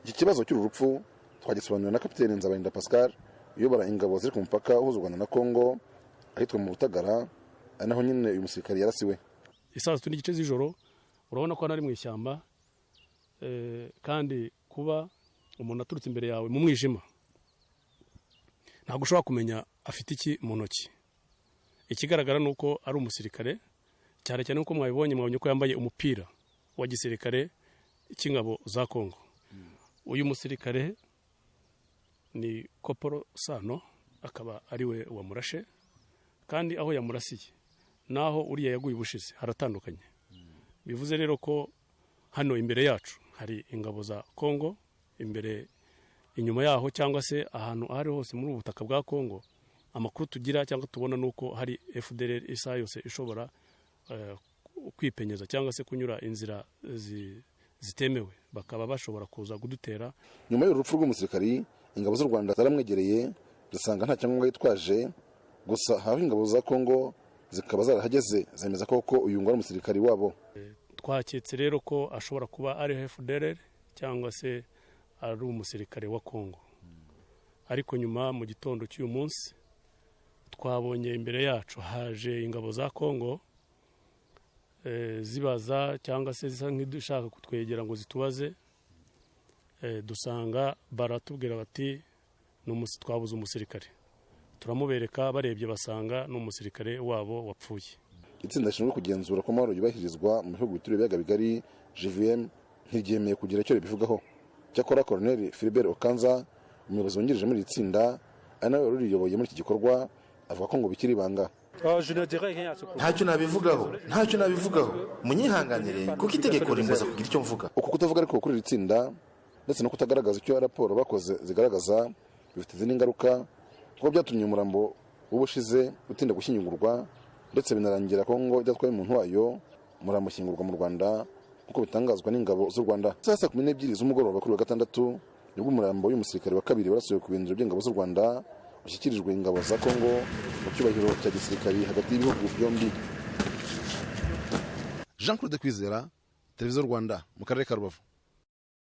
Iki kibazo cy'uru rupfu twagisobanuriwe na Kapiteni Nzabarinda Pascal uyobora ingabo ziri ku mupaka uhuza u Rwanda na Kongo ahitwa mu Butagara, ari naho nyine uyu musirikare yarasiwe. Isaa 3 n'igice z'ijoro urabona ko ari mu ishyamba, kandi kuba umuntu aturutse imbere yawe mu mwijima ntabwo ushobora kumenya afite iki mu ntoki. Ikigaragara ni uko ari umusirikare, cyane cyane uko mwabonye ko yambaye umupira wa gisirikare cy'ingabo za Kongo. Uyu musirikare ni Koporo Sano, akaba ariwe wamurashe, kandi aho yamurasiye naho uriya yaguye ubushize haratandukanye. Bivuze rero ko hano imbere yacu hari ingabo za Kongo, inyuma yaho cyangwa se ahantu ahari hose muri ubutaka bwa Kongo, amakuru tugira cyangwa tubona nuko hari FDLR isa yose ishobora kwipenyeza cyangwa se kunyura inzira zitemewe, bakaba bashobora kuza kudutera. Nyuma y'urupfu rw'umusirikari, ingabo z'u Rwanda zaramwegereye zisanga nta cyangombwa yitwaje, gusa haho ingabo za Kongo zikaba zarahageze zemeza koko uyu ngo ari umusirikari wabo. Twaketse rero ko ashobora kuba ari FDLR cyangwa se ari umusirikare wa Kongo. Ariko nyuma mu gitondo cy'uyu munsi twabonye imbere yacu haje ingabo za Kongo, zibaza cyangwa se zisa nk'udushaka kutwegera ngo zitubaze, dusanga baratubwira bati twabuze umusirikare. Turamubereka, barebye basanga n'umusirikare wabo wapfuye. Itsinda rishinzwe kugenzura ko amahoro yubahirizwa mu bihugu bituriye ibiyaga bigari JVM ntiryemeye kugira icyo ribivugaho. Cyakora Colonel Philbert Okanza, umuyobozi wungirije muri iri tsinda, ari nawe wari uriyoboye muri iki gikorwa, avuga ko ngo bikiri ibanga. Ntacyo nabivugaho munyihanganire kuko itegeko rimbuza kugira icyo mvuga. Uku kutavuga ariko kuri iri tsinda ndetse no kutagaragaza icyo raporo bakoze zigaragaza bifite izindi ngaruka, kuko byatumye umurambo w'ubushize utinda gushyingurwa, ndetse binarangira Kongo idatwaye umuntu wayo umurambo ushyingurwa mu Rwanda nk'uko bitangazwa n'ingabo z'u Rwanda. Saa 12 z'umugoroba kuri wa gatandatu nibwo umurambo w'umusirikare wa kabiri warasuwe ku birindiro by'ingabo z'u Rwanda ushyikirijwe ingabo za Kongo mu cyubahiro cya gisirikari hagati y'ibihugu byombi. Jean Claude Kwizera, Televiziyo Rwanda, mu karere ka Rubavu.